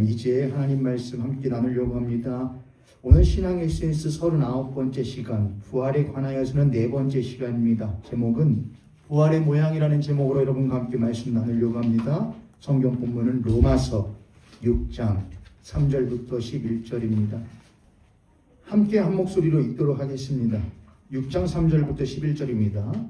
이제 하나님 말씀 함께 나누려고 합니다. 오늘 신앙 에센스 39번째 시간, 부활에 관하여서는 4번째 시간입니다. 제목은 부활의 모양이라는 제목으로 여러분과 함께 말씀 나누려고 합니다. 성경 본문은 로마서 6장 3절부터 11절입니다. 함께 한 목소리로 읽도록 하겠습니다. 6장 3절부터 11절입니다.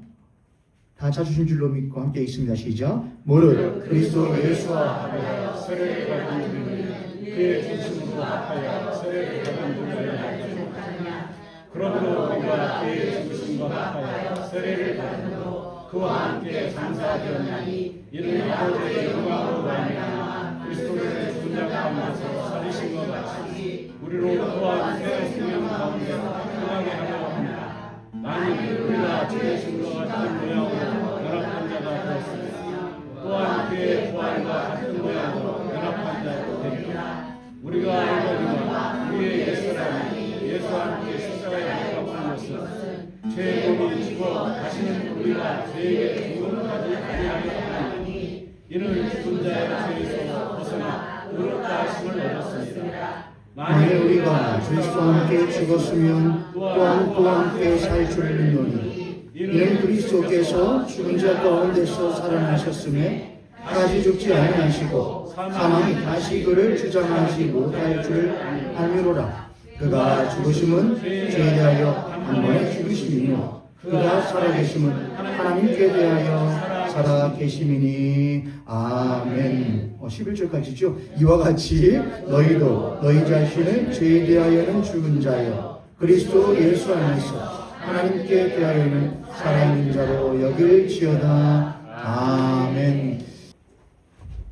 다 찾으신 줄로 믿고 함께 읽습니다. 시작. 무릇 그리스도 예수와 합하여 세례를 받은 우리는 그의 죽으심과 합하여 세례를 받은 줄을 알지 못하느냐. 그러므로 우리가 그의 죽으심과 합하여 세례를 받음으로 그와 함께 장사되었나니 이는 아버지의 영광으로 말미암아 그리스도를 죽은 자 가운데서 살리신 것 같이 우리로 또한 새 생명 가운데서 평안하게 하려 합니다. 만일 우리가 주의 죽음과 같은 모양으로 연합한 자가 되었으며 또한 그의 부활과 같은 모양으로 연합한 자도 되리라. 우리가 알거니와 우리의 옛사람이 예수와 함께 십자가에 못 박힌 것은 죄의 몸이 죽어 다시는 우리가 죄에게 죽음까지 아니하게 하나니 이는 죽은 자의 죄에서 벗어나 의롭다 하심을 얻었습니다. 만일 우리가 그리스도와 함께 죽었으면 또한 그와 함께 살 줄 믿노니 이는 그리스도께서 죽은 자 가운데서 살아나셨음에 다시 죽지 아니하시고 사망이 다시 그를 주장하지 못할 줄 알미로라. 그가 죽으심은 죄에 대하여 한 번에 죽으심이며 그가 살아계심은 하나님께 대하여 살아계심이니. 아멘. 11절까지죠. 이와 같이 너희도 너희 자신을 죄에 대하여는 죽은 자여 그리스도 예수 안에서 하나님께 대하여는 살아있는 자로 여길지어다. 아멘.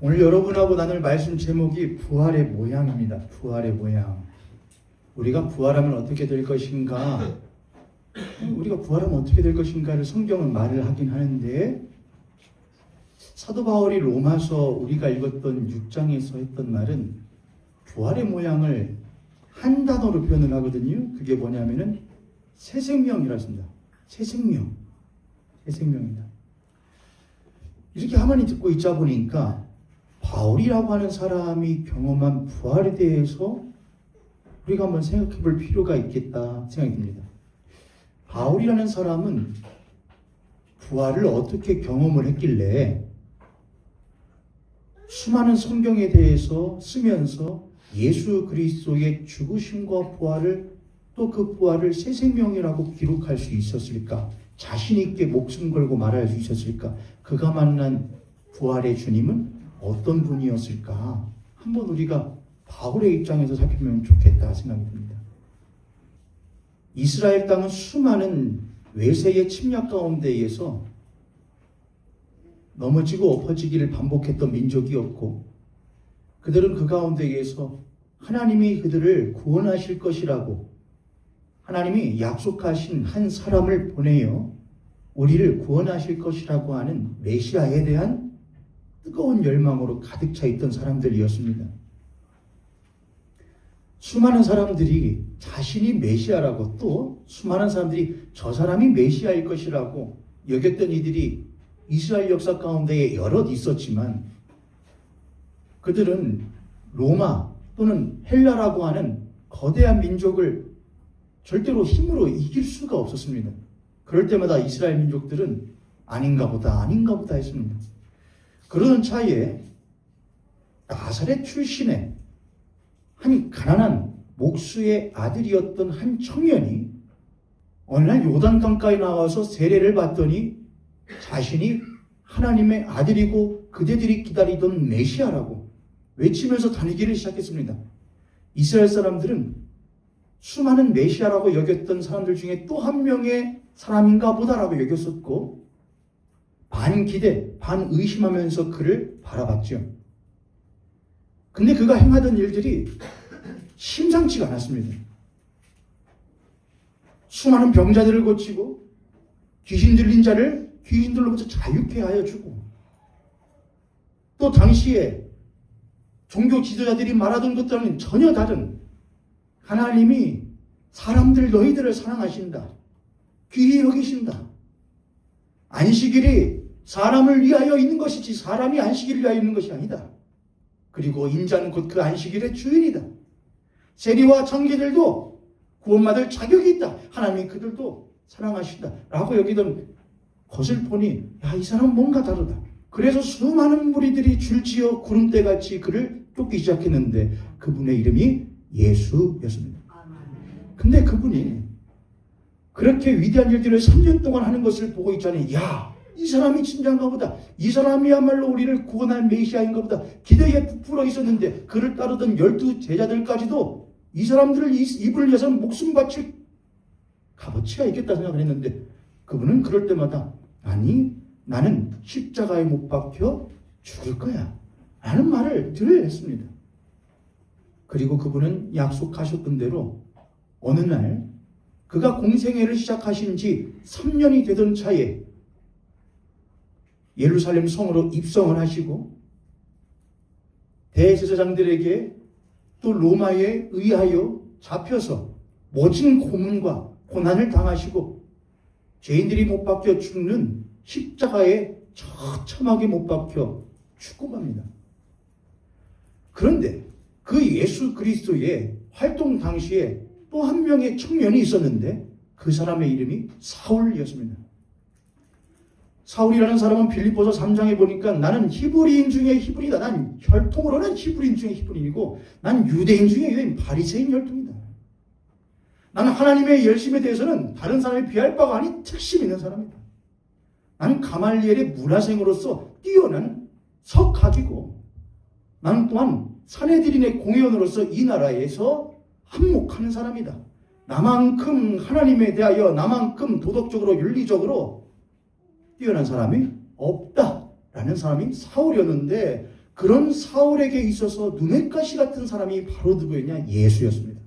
오늘 여러분하고 나눌 말씀 제목이 부활의 모양입니다. 부활의 모양. 우리가 부활하면 어떻게 될 것인가? 우리가 부활하면 어떻게 될 것인가를 성경은 말을 하긴 하는데 사도 바울이 로마서 우리가 읽었던 6장에서 했던 말은 부활의 모양을 한 단어로 표현을 하거든요. 그게 뭐냐면은 새 생명이라 했습니다. 새 생명. 새 생명이다. 이렇게 가만히 듣고 있자 보니까 바울이라고 하는 사람이 경험한 부활에 대해서 우리가 한번 생각해 볼 필요가 있겠다 생각이 듭니다. 바울이라는 사람은 부활을 어떻게 경험을 했길래 수많은 성경에 대해서 쓰면서 예수 그리스도의 죽으심과 부활을 또 그 부활을 새 생명이라고 기록할 수 있었을까? 자신 있게 목숨 걸고 말할 수 있었을까? 그가 만난 부활의 주님은 어떤 분이었을까? 한번 우리가 바울의 입장에서 살펴보면 좋겠다 생각이 듭니다. 이스라엘 땅은 수많은 외세의 침략 가운데 의해서 넘어지고 엎어지기를 반복했던 민족이었고 그들은 그 가운데 의해서 하나님이 그들을 구원하실 것이라고 하나님이 약속하신 한 사람을 보내어 우리를 구원하실 것이라고 하는 메시아에 대한 뜨거운 열망으로 가득 차 있던 사람들이었습니다. 수많은 사람들이 자신이 메시아라고 또 수많은 사람들이 저 사람이 메시아일 것이라고 여겼던 이들이 이스라엘 역사 가운데 여럿 있었지만 그들은 로마 또는 헬라라고 하는 거대한 민족을 절대로 힘으로 이길 수가 없었습니다. 그럴 때마다 이스라엘 민족들은 아닌가 보다 했습니다. 그러던 차에 나사렛 출신의 한 가난한 목수의 아들이었던 한 청년이 어느 날 요단강가에 나와서 세례를 받더니 자신이 하나님의 아들이고 그대들이 기다리던 메시아라고 외치면서 다니기를 시작했습니다. 이스라엘 사람들은 수많은 메시아라고 여겼던 사람들 중에 또 한 명의 사람인가 보다라고 여겼었고 반기대, 반의심하면서 그를 바라봤죠. 근데 그가 행하던 일들이 심상치가 않았습니다. 수많은 병자들을 고치고 귀신 들린 자를 귀신들로부터 자유케 하여 주고 또 당시에 종교 지도자들이 말하던 것과는 전혀 다른 하나님이 사람들 너희들을 사랑하신다. 귀히 여기신다. 안식일이 사람을 위하여 있는 것이지 사람이 안식일을 위하여 있는 것이 아니다. 그리고 인자는 곧 그 안식일의 주인이다. 세리와 청계들도 구원받을 자격이 있다. 하나님이 그들도 사랑하신다. 라고 여기던 것을 보니 이 사람은 뭔가 다르다. 그래서 수많은 무리들이 줄지어 구름대같이 그를 쫓기 시작했는데 그분의 이름이 예수였습니다. 근데 그분이 그렇게 위대한 일들을 3년 동안 하는 것을 보고 있자니 이 사람이 진짜인가 보다. 이 사람이야말로 우리를 구원할 메시아인가 보다. 기대에 부풀어 있었는데 그를 따르던 12 제자들까지도 이 사람들을 이분을 위해서는 목숨 바칠 값어치가 있겠다 생각을 했는데 그분은 그럴 때마다 아니 나는 십자가에 못 박혀 죽을 거야 라는 말을 늘 했습니다. 그리고 그분은 약속하셨던 대로 어느 날 그가 공생애를 시작하신 지 3년이 되던 차에 예루살렘 성으로 입성을 하시고 대제사장들에게 또 로마에 의하여 잡혀서 모진 고문과 고난을 당하시고 죄인들이 못 박혀 죽는 십자가에 처참하게 못 박혀 죽어갑니다. 그런데 그 예수 그리스도의 활동 당시에 또 한 명의 청년이 있었는데 그 사람의 이름이 사울이었습니다. 사울이라는 사람은 빌립보서 3장에 보니까 나는 히브리인 중에 히브리다. 난 혈통으로는 히브리인 중에 히브리인이고 난 유대인 중에 유대인 바리새인 혈통이다. 나는 하나님의 열심에 대해서는 다른 사람에 비할 바가 아닌 특심 있는 사람이다. 나는 가말리엘의 문화생으로서 뛰어난 석학이고 나는 또한 산헤드린의 공회원으로서 이 나라에서 한몫하는 사람이다. 나만큼 하나님에 대하여 나만큼 도덕적으로 윤리적으로 뛰어난 사람이 없다라는 사람이 사울이었는데 그런 사울에게 있어서 눈의 가시 같은 사람이 바로 누구였냐? 예수였습니다.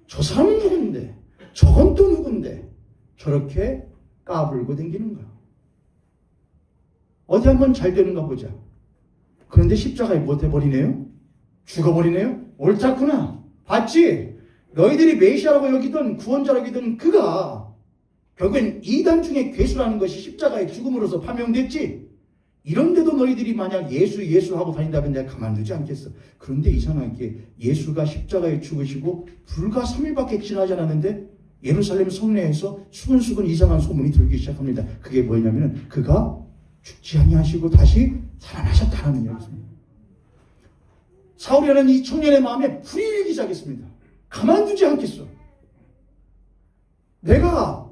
저 사람은 누군데? 저건 또 누군데? 저렇게 까불고 댕기는가? 어디 한번 잘 되는가 보자. 그런데 십자가에 못해버리네요? 죽어버리네요? 옳았구나. 봤지? 너희들이 메시아라고 여기던 구원자라고 여기던 그가 결국엔 이단 중에 괴수라는 것이 십자가의 죽음으로서 파명됐지. 이런데도 너희들이 만약 예수 하고 다닌다면 내가 가만두지 않겠어. 그런데 이상하게 예수가 십자가에 죽으시고 불과 3일밖에 지나지 않았는데 예루살렘 성내에서 수근수근 이상한 소문이 들기 시작합니다. 그게 뭐냐면 그가 죽지 아니하시고 다시 살아나셨다는 이야기입니다. 사울이라는 이 청년의 마음에 불이 일기 시작했습니다. 가만두지 않겠어. 내가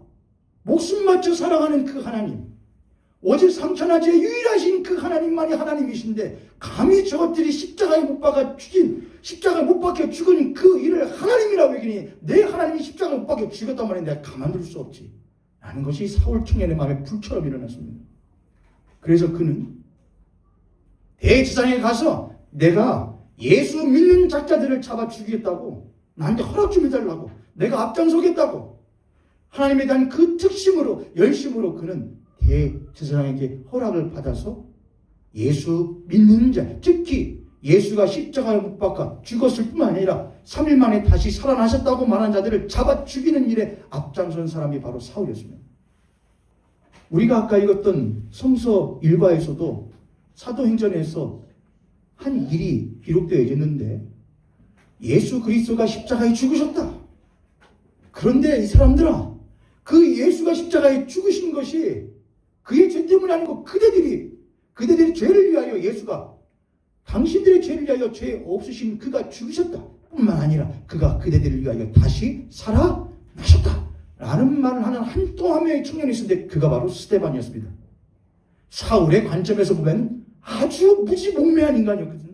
목숨 바쳐 사랑하는 그 하나님, 오직 삼천하지에 유일하신 그 하나님만이 하나님이신데 감히 저것들이 십자가에 못 박아 죽인, 십자가에 못 박혀 죽은 그 일을 하나님이라고 여기니 내 하나님이 십자가에 못 박혀 죽였단 말이야. 내가 가만둘 수 없지 라는 것이 사울 청년의 마음에 불처럼 일어났습니다. 그래서 그는 대제사장에 가서 내가 예수 믿는 자자들을 잡아 죽이겠다고 나한테 허락 좀 해달라고 내가 앞장서겠다고 하나님에 대한 그 특심으로 열심으로 그는 대제사장에게 허락을 받아서 예수 믿는 자, 특히 예수가 십자가에 못 박아 죽었을 뿐만 아니라 3일 만에 다시 살아나셨다고 말한 자들을 잡아 죽이는 일에 앞장선 사람이 바로 사울이었습니다. 우리가 아까 읽었던 성서 일과에서도 사도행전에서 한 일이 기록되어 있는데 예수 그리스도가 십자가에 죽으셨다. 그런데 이 사람들아, 그 예수가 십자가에 죽으신 것이 그의 죄 때문이 아니고 그대들이 죄를 위하여 예수가 당신들의 죄를 위하여 죄 없으신 그가 죽으셨다 뿐만 아니라 그가 그대들을 위하여 다시 살아나셨다 라는 말을 하는 또 한 명의 청년이 있었는데 그가 바로 스데반이었습니다. 사울의 관점에서 보면 아주 무지몽매한 인간이었거든요.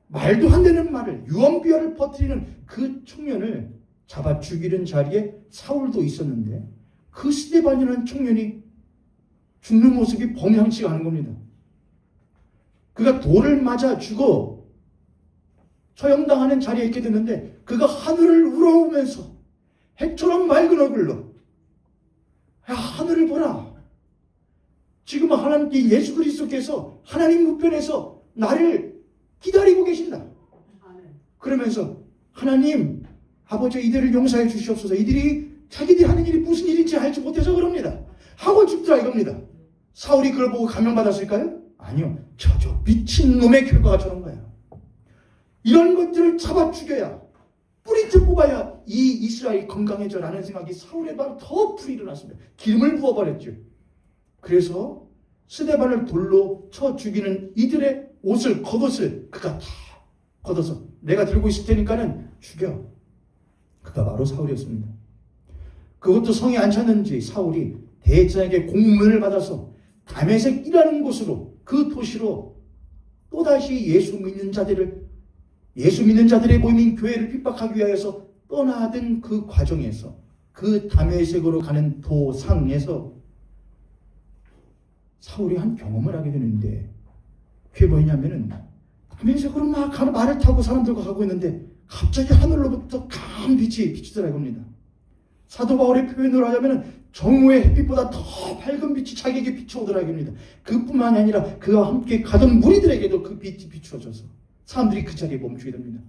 말도 안 되는 말을 유언비어를 퍼뜨리는 그 청년을 잡아 죽이는 자리에 사울도 있었는데 그 스데반이라는 청년이 죽는 모습이 범상치가 않은 겁니다. 그가 돌을 맞아 죽어 처형당하는 자리에 있게 됐는데 그가 하늘을 우러오면서 해처럼 맑은 얼굴로 야 하늘을 보라. 지금 하나님께 예수 그리스도께서 하나님 우편에서 나를 기다리고 계신다. 그러면서 하나님 아버지 이들을 용서해 주시옵소서. 이들이 자기들이 하는 일이 무슨 일인지 알지 못해서 그럽니다. 하고 죽더라 이겁니다. 사울이 그걸 보고 감명받았을까요? 아니요. 저 미친놈의 결과가 저런 거예요. 이런 것들을 잡아 죽여야, 뿌리째 뽑아야 이 이스라엘이 건강해져라는 생각이 사울의 마음에 더 불이 일어났습니다. 기름을 부어버렸죠. 그래서 스데반을 돌로 쳐 죽이는 이들의 옷을, 겉옷을 그가 다 걷어서 내가 들고 있을 테니까는 죽여. 그가 바로 사울이었습니다. 그것도 성에 안 찼는지 사울이 대제사장에게 공문을 받아서 다메섹이라는 곳으로, 그 도시로 또다시 예수 믿는 자들의 모임인 교회를 핍박하기 위하여서 떠나던 그 과정에서, 그 다메섹으로 가는 도상에서 사울이 한 경험을 하게 되는데, 그게 뭐냐면은 다메섹으로 막 가는 말을 타고 사람들과 가고 있는데 갑자기 하늘로부터 강한 빛이 비추더라고 합니다. 사도 바울의 표현으로 하자면 정오의 햇빛보다 더 밝은 빛이 자기에게 비추오더라고 합니다. 그뿐만이 아니라 그와 함께 가던 무리들에게도 그 빛이 비추어져서 사람들이 그 자리에 멈추게 됩니다.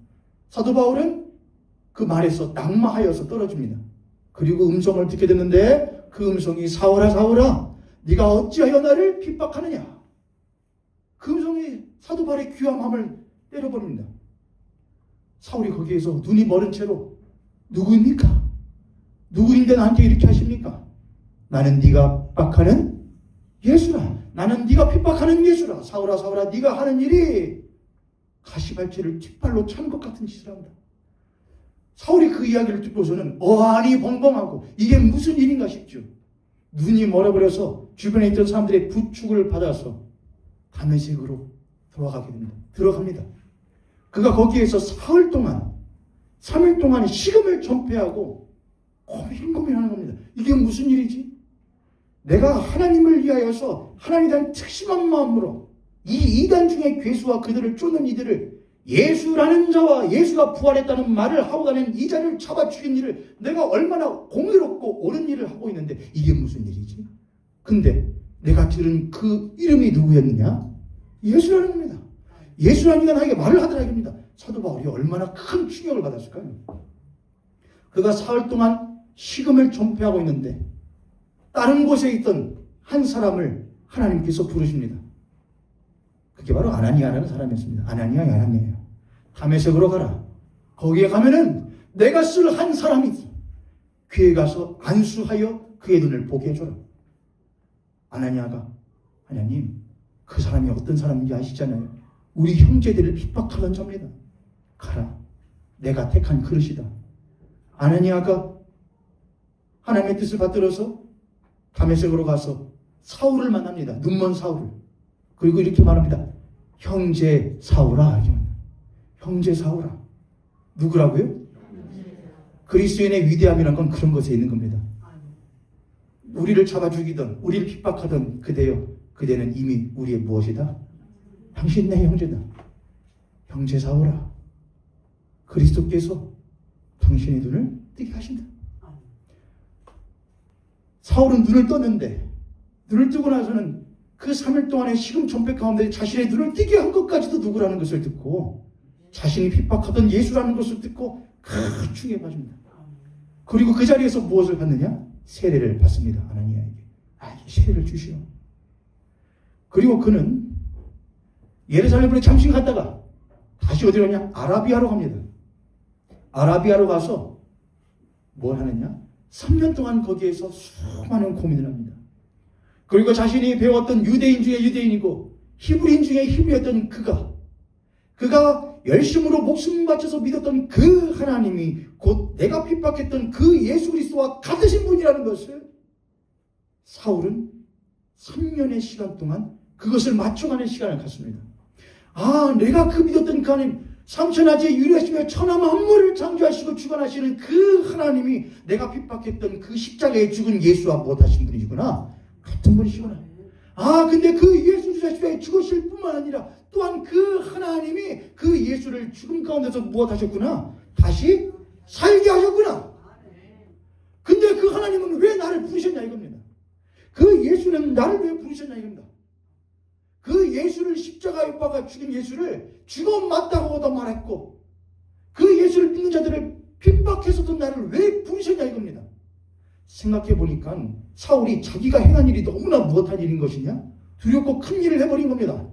사도 바울은 그 말에서 낙마하여서 떨어집니다. 그리고 음성을 듣게 됐는데, 그 음성이 사울아 사울아 네가 어찌하여 나를 핍박하느냐. 그 음성이 사도 바울의 귀함함을 때려버립니다. 사울이 거기에서 눈이 멀은 채로 누구입니까? 누구인데 나한테 이렇게 하십니까? 나는 네가 핍박하는 예수라. 나는 네가 핍박하는 예수라. 사울아 사울아 네가 하는 일이 가시발치를 뒷발로 차는 것 같은 짓을 합니다. 사울이 그 이야기를 듣고서는 어안이 벙벙하고 이게 무슨 일인가 싶죠. 눈이 멀어버려서 주변에 있던 사람들의 부축을 받아서 다메섹으로 들어갑니다. 그가 거기에서 사흘 동안, 3일 동안 식음을 전폐하고 고민하는 겁니다. 이게 무슨 일이지? 내가 하나님을 위하여서 하나님에 대한 특심한 마음으로 이 이단 중에 괴수와 그들을 쫓는 이들을, 예수라는 자와 예수가 부활했다는 말을 하고 가는 이 자를 잡아 죽인 일을 내가 얼마나 공의롭고 옳은 일을 하고 있는데 이게 무슨 일이지? 근데 내가 들은 그 이름이 누구였느냐? 예수라는 겁니다. 예수라는 이가 나에게 말을 하더라 합니다. 사도 바울이 얼마나 큰 충격을 받았을까요? 그가 사흘 동안 식음을 전폐하고 있는데 다른 곳에 있던 한 사람을 하나님께서 부르십니다. 그게 바로 아나니아라는 사람이었습니다. 아나니아예요. 다메섹으로 가라. 거기에 가면은 내가 쓸 한 사람이 있어. 그에 가서 안수하여 그의 눈을 보게 해줘라. 아나니아가, 하나님, 그 사람이 어떤 사람인지 아시잖아요. 우리 형제들을 핍박하던 자입니다. 가라. 내가 택한 그릇이다. 아나니아가 하나님의 뜻을 받들어서 다메섹으로 가서 사울을 만납니다. 눈먼 사울을. 그리고 이렇게 말합니다. 형제 사울아. 형제 사울아. 누구라고요? 그리스도인의 위대함이란 건 그런 것에 있는 겁니다. 우리를 잡아 죽이던, 우리를 핍박하던 그대여, 그대는 이미 우리의 무엇이다? 당신 내 형제다. 형제 사울아. 그리스도께서 당신의 눈을 뜨게 하신다. 사울은 눈을 떴는데, 눈을 뜨고 나서는 그 3일 동안의 식음 전폐 가운데 자신의 눈을 뜨게 한 것까지도 누구라는 것을 듣고, 자신이 핍박하던 예수라는 것을 듣고 큰 충격에 빠집니다. 그리고 그 자리에서 무엇을 받느냐? 세례를 받습니다. 아나니아에게. 세례를 주시오. 그리고 그는 예루살렘으로 잠시 갔다가 다시 어디로 가냐? 아라비아로 갑니다. 아라비아로 가서 뭘 하느냐? 3년 동안 거기에서 수많은 고민을 합니다. 그리고 자신이 배웠던 유대인 중에 유대인이고 히브리인 중에 히브리였던 그가 열심으로 목숨 바쳐서 믿었던 그 하나님이 곧 내가 핍박했던 그 예수 그리스도와 같으신 분이라는 것을 사울은 3년의 시간 동안 그것을 맞춰가는 시간을 갖습니다. 내가 그 믿었던 그 하나님, 삼천하지에 유리하시며 천하 만물을 창조하시고 주관하시는 그 하나님이 내가 핍박했던 그 십자가에 죽은 예수와 무엇하신 분이시구나. 같은 분이시구나. 근데 그 예수 십자가에 죽으실 뿐만 아니라 또한 그 하나님이 그 예수를 죽음 가운데서 무엇하셨구나. 다시 살게 하셨구나. 근데 그 하나님은 왜 나를 부르셨냐 이겁니다. 그 예수는 나를 왜 부르셨냐 이겁니다. 그 예수를 십자가에 못 박아 죽인 예수를 죽어 맞다고도 말했고 그 예수를 믿는 자들을 핍박해서도 나를 왜 부르셨냐 이겁니다. 생각해 보니까 사울이 자기가 행한 일이 너무나 무엇한 일인 것이냐? 두렵고 큰 일을 해버린 겁니다.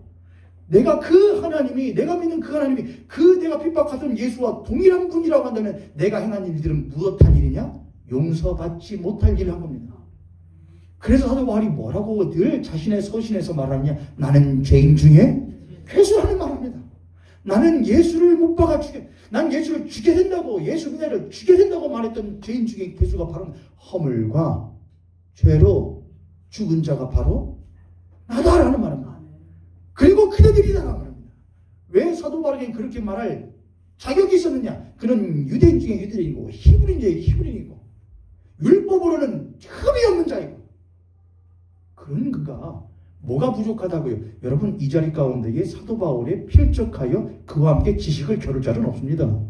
내가 그 하나님이, 내가 믿는 그 하나님이 그 내가 핍박하던 예수와 동일한 분이라고 한다면 내가 행한 일들은 무엇한 일이냐? 용서받지 못할 일을 한 겁니다. 그래서 사도 바울이 뭐라고 늘 자신의 서신에서 말하느냐? 나는 죄인 중에 괴수라는 말합니다. 나는 예수를 못 박아 난 예수를 죽게 된다고, 예수 그녀를 죽게 된다고 말했던 죄인 중에 괴수가 바로 허물과 죄로 죽은 자가 바로 나다라는 말입니다. 그리고 그대들이다라고 말합니다. 왜 사도 바울에게 그렇게 말할 자격이 있었느냐? 그는 유대인 중에 유대인이고 히브리인 중에 히브리인이고 율법으로는 흠이 없는 자이고, 그런 그가 뭐가 부족하다고요? 여러분, 이 자리 가운데에 사도 바울에 필적하여 그와 함께 지식을 겨룰 자는 없습니다.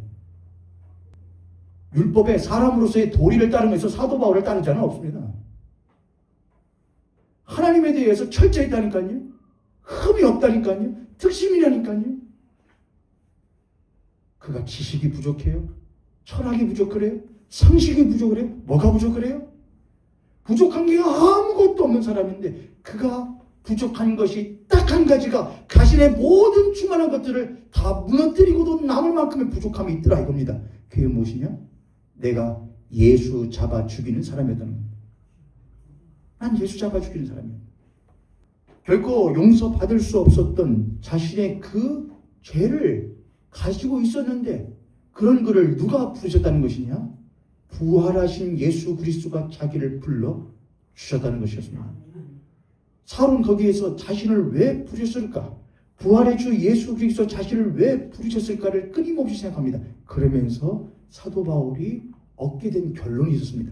율법에 사람으로서의 도리를 따르면서 사도 바울을 따르는 자는 없습니다. 하나님에 대해서 철저했다니까요. 흠이 없다니까요. 특심이라니까요. 그가 지식이 부족해요? 철학이 부족해요? 상식이 부족해요? 뭐가 부족해요? 부족한 게 아무것도 없는 사람인데 그가 부족한 것이 딱 한 가지가 자신의 모든 충만한 것들을 다 무너뜨리고도 남을 만큼의 부족함이 있더라 이겁니다. 그게 무엇이냐? 내가 예수 잡아 죽이는 사람이었다는 겁니다. 난 예수 잡아 죽이는 사람이야. 결코 용서받을 수 없었던 자신의 그 죄를 가지고 있었는데 그런 그를 누가 부르셨다는 것이냐? 부활하신 예수 그리스도가 자기를 불러 주셨다는 것이었습니다. 사울은 거기에서 자신을 왜 부르셨을까? 부활의 주 예수 그리스도 자신을 왜 부르셨을까를 끊임없이 생각합니다. 그러면서 사도 바울이 얻게 된 결론이 있었습니다.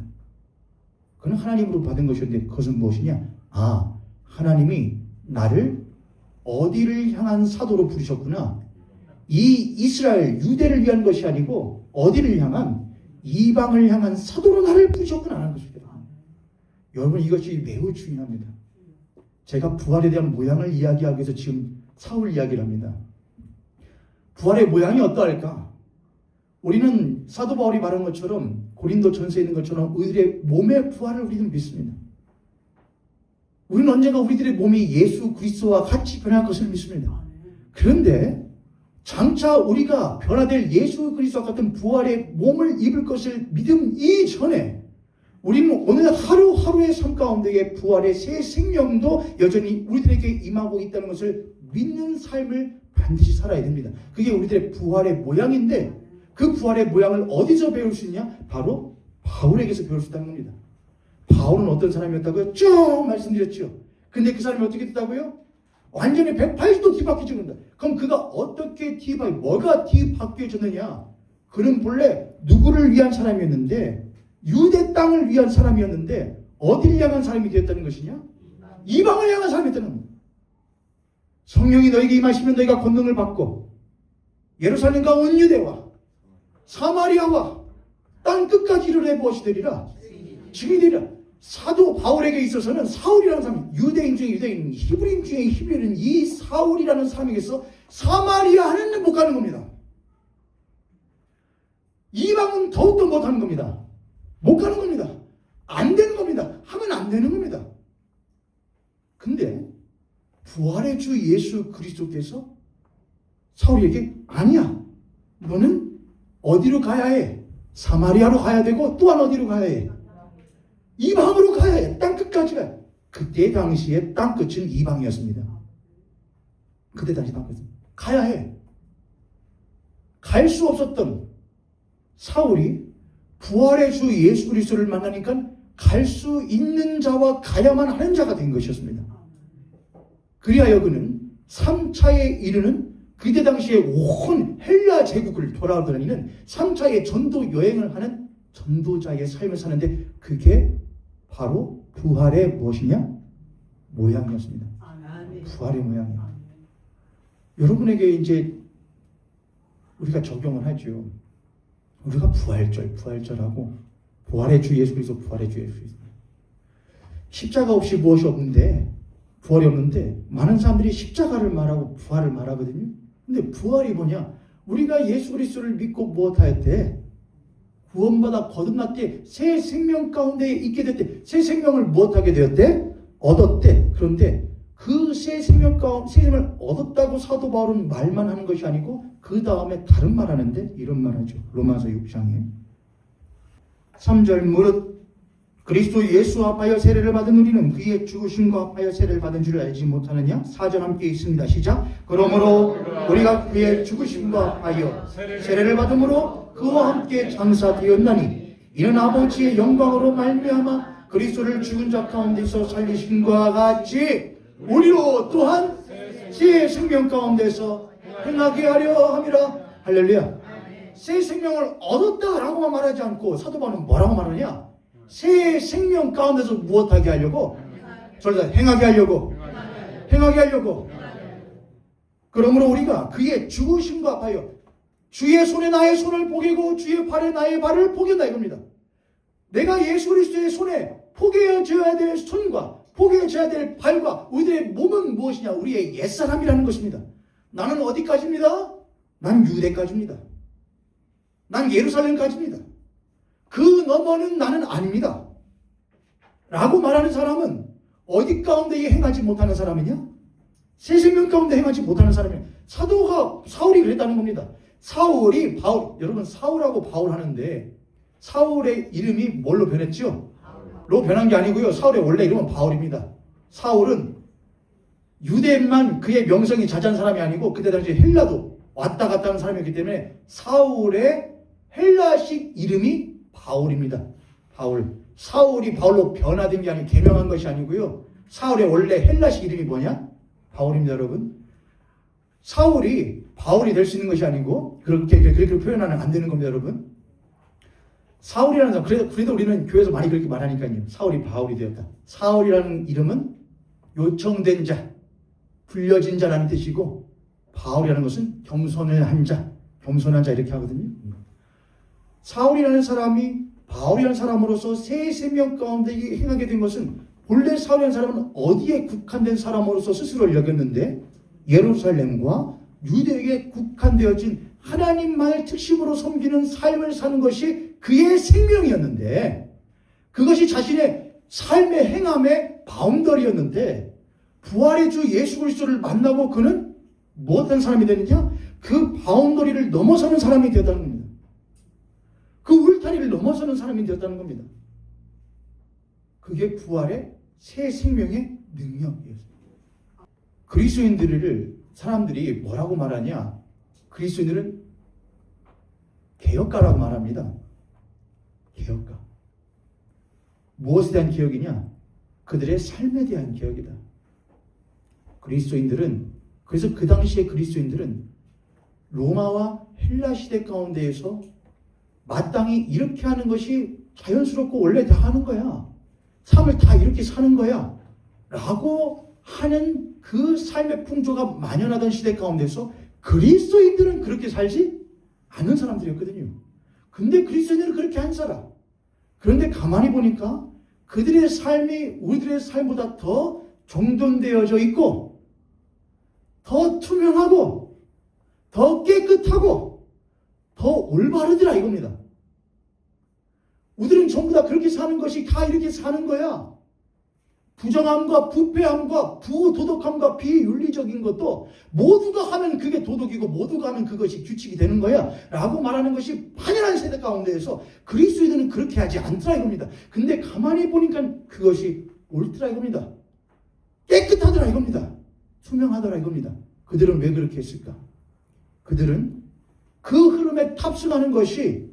그는 하나님으로 받은 것이었는데 그것은 무엇이냐? 하나님이 나를 어디를 향한 사도로 부르셨구나. 이 이스라엘 유대를 위한 것이 아니고 어디를 향한, 이방을 향한 사도로 나를 부르셨구나 하는 것입니다. 여러분, 이것이 매우 중요합니다. 제가 부활에 대한 모양을 이야기하기 위해서 지금 사울 이야기를 합니다. 부활의 모양이 어떠할까? 우리는 사도 바울이 말한 것처럼 고린도 전서에 있는 것처럼 우리들의 몸의 부활을 우리는 믿습니다. 우리는 언젠가 우리들의 몸이 예수 그리스도와 같이 변할 것을 믿습니다. 그런데 장차 우리가 변화될 예수 그리스도와 같은 부활의 몸을 입을 것을 믿음 이전에 우리는 오늘 하루하루의 삶 가운데에 부활의 새 생명도 여전히 우리들에게 임하고 있다는 것을 믿는 삶을 반드시 살아야 됩니다. 그게 우리들의 부활의 모양인데 그 부활의 모양을 어디서 배울 수 있냐? 바로 바울에게서 배울 수 있다는 겁니다. 바울은 어떤 사람이었다고요? 쭉 말씀드렸죠. 근데 그 사람이 어떻게 됐다고요? 완전히 180도 뒤바뀌어진다. 그럼 그가 어떻게 뭐가 뒤바뀌어졌느냐? 그는 본래 누구를 위한 사람이었는데 유대 땅을 위한 사람이었는데 어디를 향한 사람이 되었다는 것이냐? 이방을 향한 사람이었다는 겁니다. 성령이 너에게 임하시면 너희가 권능을 받고 예루살렘과 온 유대와 사마리아와 땅 끝까지 이르러 무엇이 되리라? 증인이 되리라. 사도 바울에게 있어서는 사울이라는 사람, 유대인 중에 유대인, 히브리인 중에 히브리인, 이 사울이라는 사람에게서 사마리아는 못 가는 겁니다. 이방은 더욱더 못하는 겁니다. 못 가는 겁니다. 안 되는 겁니다. 하면 안 되는 겁니다. 근데 부활의 주 예수 그리스도께서 사울에게 아니야. 너는 어디로 가야 해? 사마리아로 가야 되고 또한 어디로 가야 해? 이방으로 가야 해. 땅 끝까지 가야 해. 그때 당시에 땅 끝은 이방이었습니다. 그때 당시 땅 끝은 가야 해. 갈 수 없었던 사울이 부활의 주 예수 그리스도를 만나니까 갈 수 있는 자와 가야만 하는 자가 된 것이었습니다. 그리하여 그는 3차에 이르는 그때 당시에 온 헬라 제국을 돌아다니는 3차의 전도 여행을 하는 전도자의 삶을 사는데 그게 바로 부활의 무엇이냐? 모양이었습니다. 부활의 모양이에요. 여러분에게 이제 우리가 적용을 하죠. 우리가 부활절하고 부활의 주 예수 그리스도, 부활의 주 예수 그리스도. 십자가 없이 무엇이 없는데, 부활이 없는데 많은 사람들이 십자가를 말하고 부활을 말하거든요. 근데 부활이 뭐냐? 우리가 예수 그리스도를 믿고 무엇하였대? 구원받아 거듭났대. 새 생명 가운데 있게 됐대. 새 생명을 무엇하게 되었대? 얻었대. 그런데 그 그 새 생명을 얻었다고 사도 바울은 말만 하는 것이 아니고 그 다음에 다른 말 하는데 이런 말 하죠. 로마서 6장에 3절 무릇 그리스도 예수 합하여 세례를 받은 우리는 그의 죽으심과 합하여 세례를 받은 줄 알지 못하느냐? 4절 함께 있습니다. 시작. 그러므로 우리가 그의 죽으심과 합하여 세례를 받음으로 그와 함께 장사되었나니 이는 아버지의 영광으로 말미암아 그리스도를 죽은 자 가운데서 살리심과 같이 우리로 또한 새 생명 가운데서 행하게 하려 함이라. 할렐루야. 새 생명을 얻었다라고만 말하지 않고 사도 바울은 뭐라고 말하냐? 새 생명 가운데서 무엇하게 하려고? 저를 행하게 하려고. 행하게 하려고. 그러므로 우리가 그의 죽으심과 합하여 주의 손에 나의 손을 포개고 주의 발에 나의 발을 포개다 이겁니다. 내가 예수 그리스도의 손에 포개져야 될 손과 포개져야 될 발과 우리들의 몸은 무엇이냐? 우리의 옛사람이라는 것입니다. 나는 어디까지입니다? 난 유대까지입니다. 난 예루살렘까지입니다. 그 너머는 나는 아닙니다. 라고 말하는 사람은 어디 가운데 행하지 못하는 사람이냐? 새 생명 가운데 행하지 못하는 사람이냐? 사울이 그랬다는 겁니다. 여러분 사울하고 바울 하는데 사울의 이름이 뭘로 변했죠? 로 변한 게 아니고요. 사울의 원래 이름은 바울입니다. 사울은 유대만 그의 명성이 자자한 사람이 아니고 그때 당시 헬라도 왔다 갔다 하는 사람이었기 때문에 사울의 헬라식 이름이 바울입니다. 바울. 사울이 바울로 변화된 게 아니고 개명한 것이 아니고요. 사울의 원래 헬라식 이름이 뭐냐? 바울입니다, 여러분. 사울이 바울이 될 수 있는 것이 아니고 그렇게 표현하면 안 되는 겁니다, 여러분. 사울이라는 사람, 그래도 우리는 교회에서 많이 그렇게 말하니까요. 사울이 바울이 되었다. 사울이라는 이름은 요청된 자, 불려진 자라는 뜻이고 바울이라는 것은 겸손을 한 자, 겸손한 자 이렇게 하거든요. 사울이라는 사람이 바울이라는 사람으로서 새 생명 가운데 행하게 된 것은 본래 사울이라는 사람은 어디에 국한된 사람으로서 스스로를 여겼는데 예루살렘과 유대에 국한되어진 하나님만을 특심으로 섬기는 삶을 사는 것이 그의 생명이었는데 그것이 자신의 삶의 행함의 바운더리였는데 부활의 주 예수 그리스도를 만나고 그는 무엇한 사람이 되느냐? 그 바운더리를 넘어서는 사람이 되었다는 겁니다. 그 울타리를 넘어서는 사람이 되었다는 겁니다. 그게 부활의 새 생명의 능력이었습니다. 그리스도인들을 사람들이 뭐라고 말하냐? 그리스도인들은 개혁가라고 말합니다. 개혁가. 무엇에 대한 개혁이냐? 그들의 삶에 대한 개혁이다. 그래서 그 당시에 그리스도인들은 로마와 헬라 시대 가운데에서 마땅히 이렇게 하는 것이 자연스럽고 원래 다 하는 거야. 삶을 다 이렇게 사는 거야. 라고 하는 그 삶의 풍조가 만연하던 시대 가운데서 그리스도인들은 그렇게 살지 않는 사람들이었거든요. 근데 그리스도인들은 그렇게 안 살아. 그런데 가만히 보니까 그들의 삶이 우리들의 삶보다 더 정돈되어져 있고 더 투명하고 더 깨끗하고 더 올바르더라 이겁니다. 우리들은 전부 다 그렇게 사는 것이 다 이렇게 사는 거야. 부정함과 부패함과 부도덕함과 비윤리적인 것도 모두가 하면 그게 도덕이고 모두가 하면 그것이 규칙이 되는 거야 라고 말하는 것이 만연한 세대 가운데에서 그리스도인들은 그렇게 하지 않더라 이겁니다. 근데 가만히 보니까 그것이 옳더라 이겁니다. 깨끗하더라 이겁니다. 투명하더라 이겁니다. 그들은 왜 그렇게 했을까? 그들은 그 흐름에 탑승하는 것이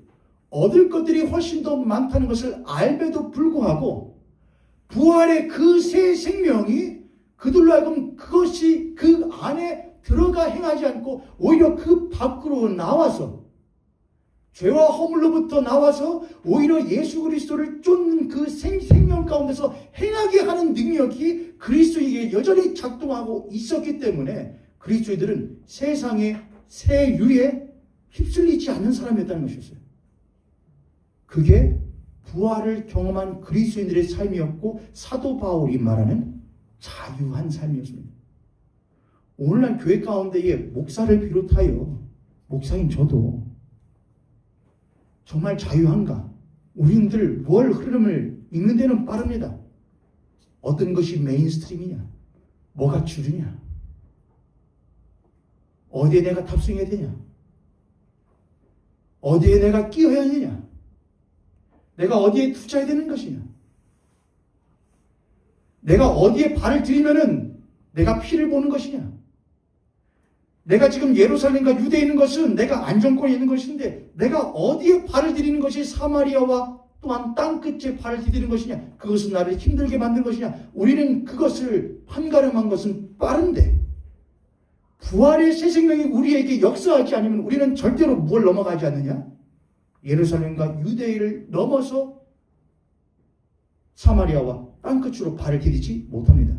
얻을 것들이 훨씬 더 많다는 것을 알매도 불구하고 부활의 그 새 생명이 그들로 하여금 그것이 그 안에 들어가 행하지 않고 오히려 그 밖으로 나와서 죄와 허물로부터 나와서 오히려 예수 그리스도를 쫓는 그 생명 가운데서 행하게 하는 능력이 그리스도에게 여전히 작동하고 있었기 때문에 그리스도인들은 세상의 새 유에 휩쓸리지 않는 사람이었다는 것이었어요. 그게 부활을 경험한 그리스도인들의 삶이었고 사도 바울이 말하는 자유한 삶이었습니다. 오늘날 교회 가운데에 목사를 비롯하여 목사인 저도 정말 자유한가? 우리들 뭘 흐름을 읽는 데는 빠릅니다. 어떤 것이 메인스트림이냐? 뭐가 주류냐? 어디에 내가 탑승해야 되냐? 어디에 내가 끼어야 되냐? 내가 어디에 투자해야 되는 것이냐? 내가 어디에 발을 들이면은 내가 피를 보는 것이냐? 내가 지금 예루살렘과 유대에 있는 것은 내가 안정권에 있는 것인데 내가 어디에 발을 들이는 것이 사마리아와 또한 땅끝에 발을 디디는 것이냐? 그것은 나를 힘들게 만든 것이냐? 우리는 그것을 판가름한 것은 빠른데 부활의 새 생명이 우리에게 역사하지 않으면 우리는 절대로 뭘 넘어가지 않느냐? 예루살렘과 유대를 넘어서 사마리아와 땅끝으로 발을 디디지 못합니다.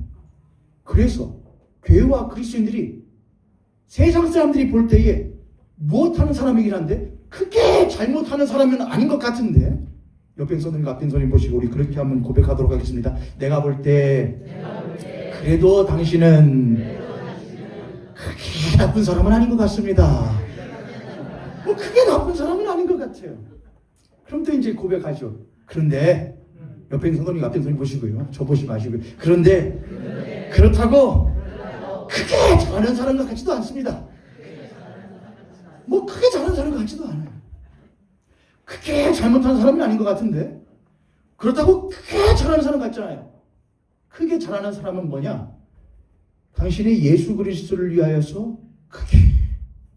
그래서 교회와 그리스도인들이 세상 사람들이 볼 때에 무엇하는 사람이긴 한데 크게 잘못하는 사람은 아닌 것 같은데 옆에 손님과 앞에 손님 보시고 우리 그렇게 한번 고백하도록 하겠습니다. 내가 볼 때 그래도 당신은 크게 나쁜 사람은 아닌 것 같습니다. 뭐 크게 나쁜 사람은 아닌 것 같아요. 그럼 또 이제 고백하죠. 그런데 옆에 있는 손님과 앞에 손님 보시고요. 저 보시 마시고요. 그런데 그렇다고 크게 잘하는 사람 같지도 않습니다. 뭐 크게 잘하는 사람 같지도 않아요. 크게 잘못한 사람이 아닌 것 같은데 그렇다고 크게 잘하는 사람 같잖아요. 크게 잘하는 사람은 뭐냐? 당신이 예수 그리스도를 위하여서 크게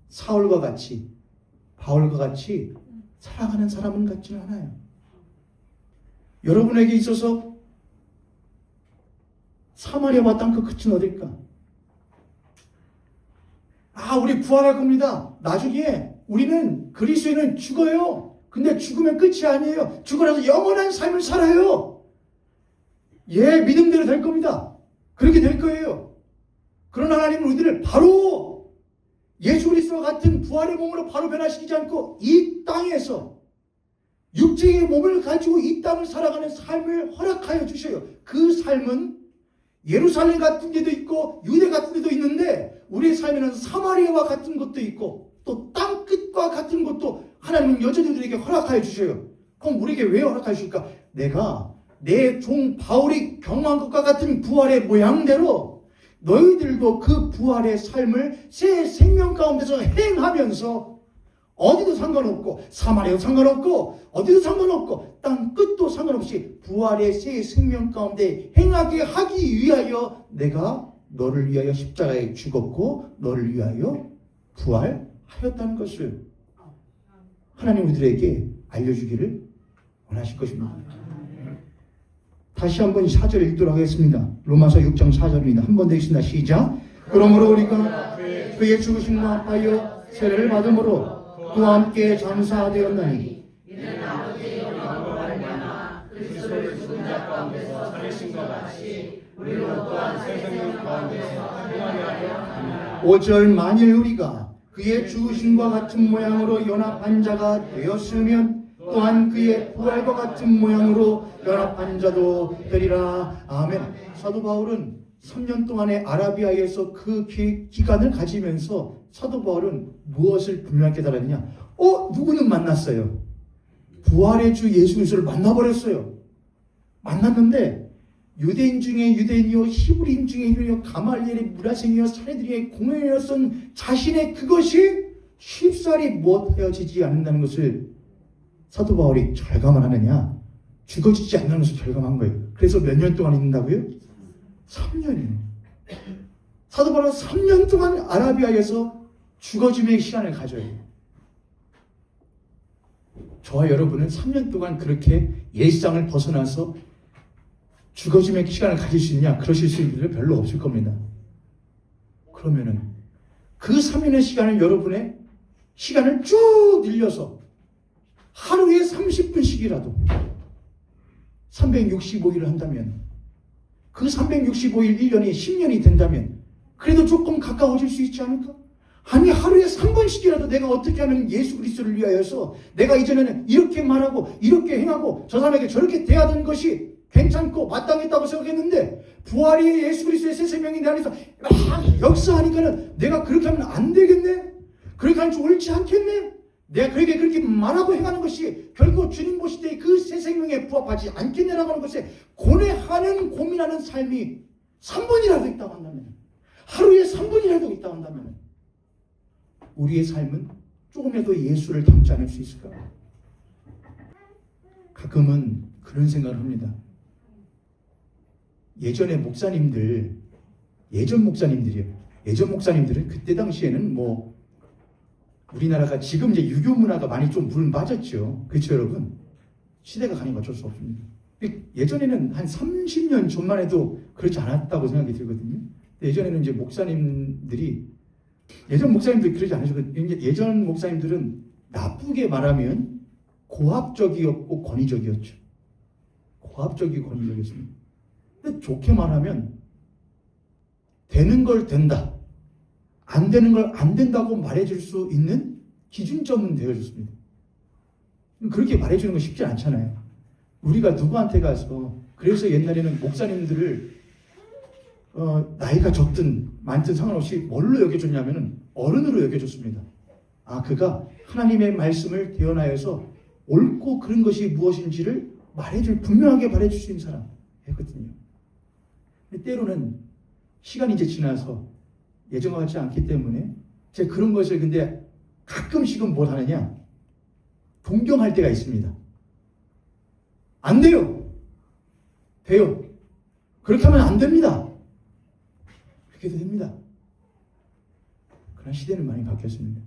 사울과 같이 바울과 같이 사랑하는 사람은 같지는 않아요. 여러분에게 있어서 사마리아와 땅끝 끝은 어딜까? 우리 부활할 겁니다. 나중에 우리는 그리스도인은 죽어요. 근데 죽으면 끝이 아니에요. 죽어나서 영원한 삶을 살아요. 믿음대로 될 겁니다. 그렇게 될 거예요. 그러나 하나님은 우리들을 바로 예수 그리스도와 같은 부활의 몸으로 바로 변화시키지 않고 이 땅에서 육체의 몸을 가지고 이 땅을 살아가는 삶을 허락하여 주셔요. 그 삶은 예루살렘 같은 데도 있고 유대 같은 데도 있는데 우리의 삶에는 사마리아와 같은 것도 있고 또 땅끝과 같은 것도 하나님은 여전히 우리에게 허락하여 주셔요. 그럼 우리에게 왜 허락하여 주실까? 내가 내 종 바울이 경험한 것과 같은 부활의 모양대로 너희들도 그 부활의 삶을 새 생명 가운데서 행하면서 어디도 상관없고 사마리아도 상관없고 어디도 상관없고 땅 끝도 상관없이 부활의 새 생명 가운데 행하게 하기 위하여 내가 너를 위하여 십자가에 죽었고 너를 위하여 부활하였다는 것을 하나님 우리들에게 알려주기를 원하실 것입니다. 다시 한번 4절 읽도록 하겠습니다. 로마서 6장 4절입니다. 한 번 더 읽습니다. 시작. 그러므로 우리가 그의 죽으심과 합하여 세례를 받음으로 그와 함께 장사되었나니 이는 아버지의 영광으로 말미암아 그리스도를 죽은 자 가운데서 살리신 것 같이 우리로 또한 새 생명 가운데서 행하게 하려 합니다. 5절 만일 우리가 그의 죽으심과 같은 모양으로 연합한 자가 되었으면 또한 그의 부활과 같은 모양으로 연합한 자도 되리라. 아멘. 사도 바울은 3년 동안의 아라비아에서 그 기간을 가지면서 사도 바울은 무엇을 분명히 깨달았느냐? 누구는 만났어요. 부활의 주 예수 그리스도를 만나버렸어요. 만났는데 유대인 중에 유대인이요 히브리인 중에 히브리요 가말리엘의 문화생이요 사내들의 공회였던 자신의 그것이 쉽사리 못하여지지 않는다는 것을 사도 바울이 절감을 하느냐? 죽어지지 않는 것을 절감한 거예요. 그래서 몇 년 동안 있는다고요? 3년이에요. 사도 바울은 3년 동안 아라비아에서 죽어짐의 시간을 가져요. 저와 여러분은 3년 동안 그렇게 예시장을 벗어나서 죽어짐의 시간을 가질 수 있냐? 그러실 수 있는 분들은 별로 없을 겁니다. 그러면은 그 3년의 시간을 여러분의 시간을 쭉 늘려서 하루에 30분씩이라도 365일을 한다면 그 365일 1년이 10년이 된다면 그래도 조금 가까워질 수 있지 않을까? 아니 하루에 3번씩이라도 내가 어떻게 하면 예수 그리스도를 위하여서 내가 이전에는 이렇게 말하고 이렇게 행하고 저 사람에게 저렇게 대하던 것이 괜찮고 마땅했다고 생각했는데 부활의 예수 그리스도의 새 생명이 내 안에서 막 역사하니까는 내가 그렇게 하면 안 되겠네? 그렇게 하면 좀 옳지 않겠네? 내가 그렇게 말하고 행하는 것이 결코 주님 보실 때 그 새 생명에 부합하지 않겠네라고 하는 것에 고뇌하는 고민하는 삶이 3분이라도 있다고 한다면, 하루에 3분이라도 있다고 한다면 우리의 삶은 조금이라도 예수를 닮지 않을 수 있을까? 가끔은 그런 생각을 합니다. 예전 목사님들은 그때 당시에는 뭐 우리나라가 지금 이제 유교 문화가 많이 좀 물 맞았죠. 그렇죠, 여러분? 시대가 가니까 어쩔 수 없습니다. 예전에는 한 30년 전만 해도 그렇지 않았다고 생각이 들거든요. 예전에는 이제 예전 목사님들이 그러지 않으셨거든요. 예전 목사님들은 나쁘게 말하면 고압적이었고 권위적이었죠. 고압적이고 권위적이었습니다. 근데 좋게 말하면 되는 걸 된다, 안 되는 걸 안 된다고 말해줄 수 있는 기준점은 되어줬습니다. 그렇게 말해주는 건 쉽지 않잖아요. 우리가 누구한테 가서, 그래서 옛날에는 목사님들을 나이가 적든 많든 상관없이 뭘로 여겨줬냐면은 어른으로 여겨줬습니다. 아, 그가 하나님의 말씀을 대언하여서 옳고 그른 것이 무엇인지를 분명하게 말해줄 수 있는 사람 했거든요. 근데 때로는 시간이 이제 지나서 예전과 같지 않기 때문에 제가 그런 것을 근데 가끔씩은 뭘 하느냐, 동경할 때가 있습니다. 안 돼요. 돼요. 그렇게 하면 안 됩니다. 그렇게 됩니다. 그러나 시대는 많이 바뀌었습니다.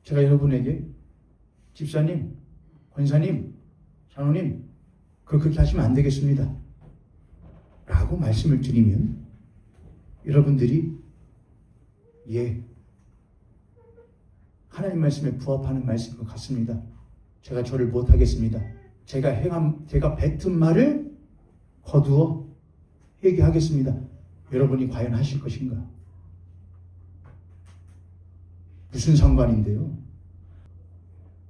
제가 여러분에게 집사님, 권사님, 장로님, 그렇게 하시면 안 되겠습니다 라고 말씀을 드리면 여러분들이 하나님 말씀에 부합하는 말씀인 것 같습니다. 제가 저를 못하겠습니다. 제가 뱉은 말을 거두어 회개하겠습니다. 여러분이 과연 하실 것인가? 무슨 상관인데요?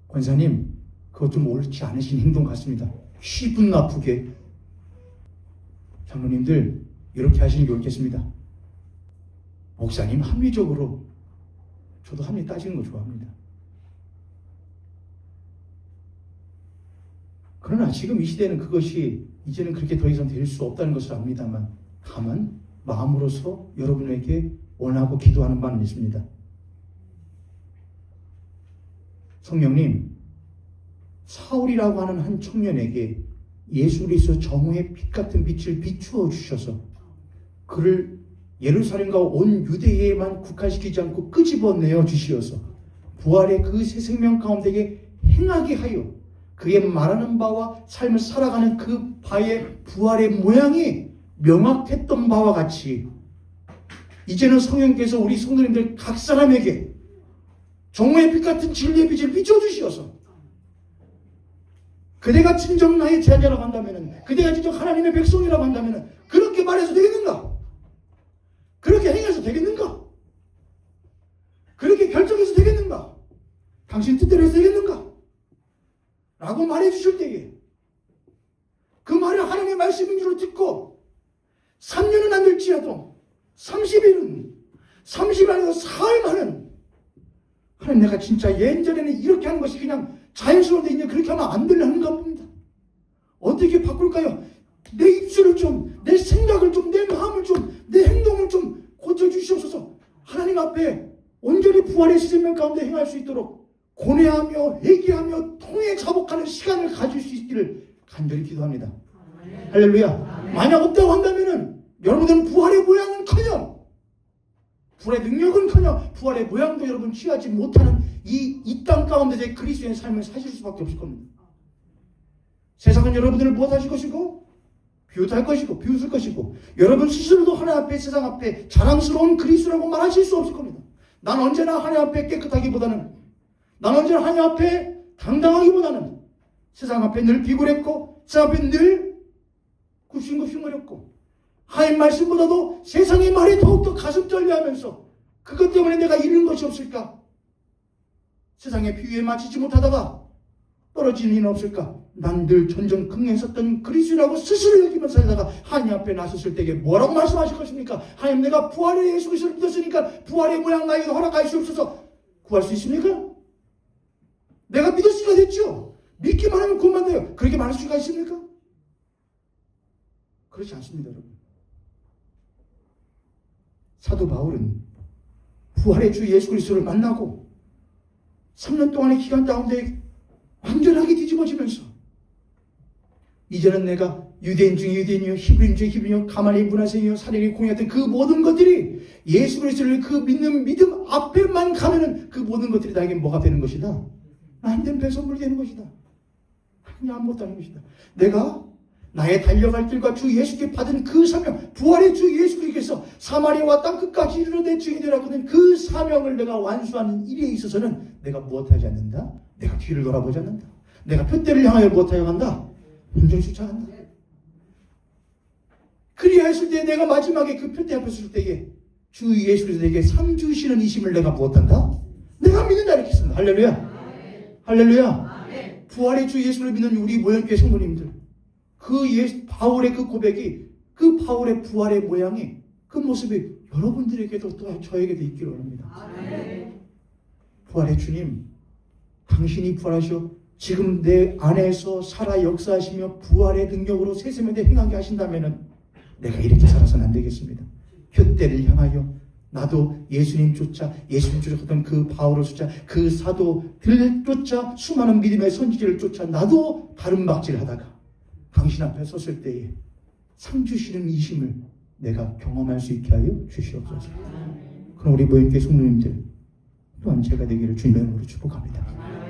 권사님, 그것 좀 옳지 않으신 행동 같습니다. 기분 나쁘게. 장로님들, 이렇게 하시는 게 옳겠습니다. 목사님, 합리적으로 저도 합리 따지는 거 좋아합니다. 그러나 지금 이 시대는 그것이 이제는 그렇게 더 이상 될 수 없다는 것을 압니다만, 다만 마음으로서 여러분에게 원하고 기도하는 바는 있습니다. 성령님, 사울이라고 하는 한 청년에게 예수 그리스도 정오의 빛 같은 빛을 비추어 주셔서 그를 예루살렘과 온 유대에만 국한시키지 않고 끄집어내어 주시어서 부활의 그 새 생명 가운데에 행하게 하여 그의 말하는 바와 삶을 살아가는 그 바의 부활의 모양이 명확했던 바와 같이 이제는 성령께서 우리 성도님들 각 사람에게 정오의 빛 같은 진리의 빛을 비춰주시어서 그대가 진정 나의 제자라고 한다면, 그대가 진정 하나님의 백성이라고 한다면 그렇게 말해서 되겠는가? 그렇게 행해서 되겠는가? 그렇게 결정해서 되겠는가? 당신 뜻대로 해서 되겠는가? 라고 말해주실 때에 그 말을 하나님의 말씀인 줄 듣고 3년은 안 될지라도 30일은 30일 아니고 사흘만은 하나님, 내가 진짜 예전에는 이렇게 하는 것이 그냥 자연스러운데 이제 그렇게 하면 안 되려는가 봅니다. 어떻게 바꿀까요? 내 입술을 좀, 내 생각을 좀, 내 마음을 좀, 내 행동을 좀 고쳐주시옵소서. 하나님 앞에 온전히 부활의 생명 가운데 행할 수 있도록 고뇌하며 회개하며 통해 자복하는 시간을 가질 수 있기를 간절히 기도합니다. 할렐루야. 만약 없다고 한다면은 여러분들은 부활의 모양은커녕 부활의 능력은커녕 부활의 모양도 여러분 취하지 못하는 이 땅 가운데 그리스도의 삶을 사실 수밖에 없을 겁니다. 세상은 여러분들을 못하실 것이고 비웃을 것이고 여러분 스스로도 하나님 앞에, 세상 앞에 자랑스러운 그리스도라고 말하실 수 없을 겁니다. 난 언제나 하나님 앞에 깨끗하기보다는, 난 언제나 하나님 앞에 당당하기보다는 세상 앞에 늘 비굴했고 세상 앞에 늘 굽신굽신거렸고 하나님 말씀보다도 세상의 말에 더욱더 가슴 떨려하면서 그것 때문에 내가 잃은 것이 없을까? 세상의 비유에 맞추지 못하다가 떨어지는 일은 없을까? 난 늘 전전긍긍했었던 그리스도라고 스스로 여기면서 살다가 하나님 앞에 나섰을 때에 뭐라고 말씀하실 것입니까? 하나님, 내가 부활의 예수 그리스도를 믿었으니까 부활의 모양 나에게 허락하시옵소서. 구할 수 있습니까? 내가 믿었으니까 됐죠. 믿기만 하면 구원만 돼요. 그렇게 말할 수가 있습니까? 그렇지 않습니다, 여러분. 사도 바울은 부활의 주 예수 그리스도를 만나고 3년 동안의 기간 가운데 완전하게 뒤집어지면서 이제는 내가 유대인 중에 유대인이요 히브리인 중에 히브리인이요 가만히 문화생이요 사례리 공의했던 그 모든 것들이 예수 그리스도를 그 믿는 믿음 앞에만 가면은 그 모든 것들이 나에게 뭐가 되는 것이다? 나한테는 배선물이 되는 것이다. 그냥 아무것도 아닌 것이다. 내가 나의 달려갈 길과 주 예수께 받은 그 사명, 부활의 주 예수께서 사마리아와 땅 끝까지 이르러 내 주인이 되라거든 그 사명을 내가 완수하는 일에 있어서는 내가 무엇하지 않는다? 내가 뒤를 돌아보지 않는다. 내가 표대를 향하여 무엇하여 간다? 온전히 쫓아간다. 그리하였을 때 내가 마지막에 그 표대 앞에 설 때에 주 예수께서 내게 상 주시는 이심을 내가 무엇한다? 내가 믿는다 이렇게 했습니다. 할렐루야. 할렐루야. 부활의 주 예수를 믿는 우리 모형교회 성도님들, 바울의 그 고백이, 그 바울의 부활의 모양이, 그 모습이 여러분들에게도 또 저에게도 있기를 원합니다. 부활의 주님, 당신이 부활하셔 지금 내 안에서 살아 역사하시며 부활의 능력으로 세세면에 행하게 하신다면은 내가 이렇게 살아서는 안 되겠습니다. 표대를 향하여 나도 예수님 쫓아 쫓았던 그 바울을 쫓아 그 사도들 쫓아 수많은 믿음의 선지자를 쫓아 나도 다른 박질을 하다가 당신 앞에 섰을 때에 상 주시는 이심을 내가 경험할 수 있게 하여 주시옵소서. 그럼 우리 모형교회 성도님들 또한 제가 되기를 주님의 이름으로 축복합니다.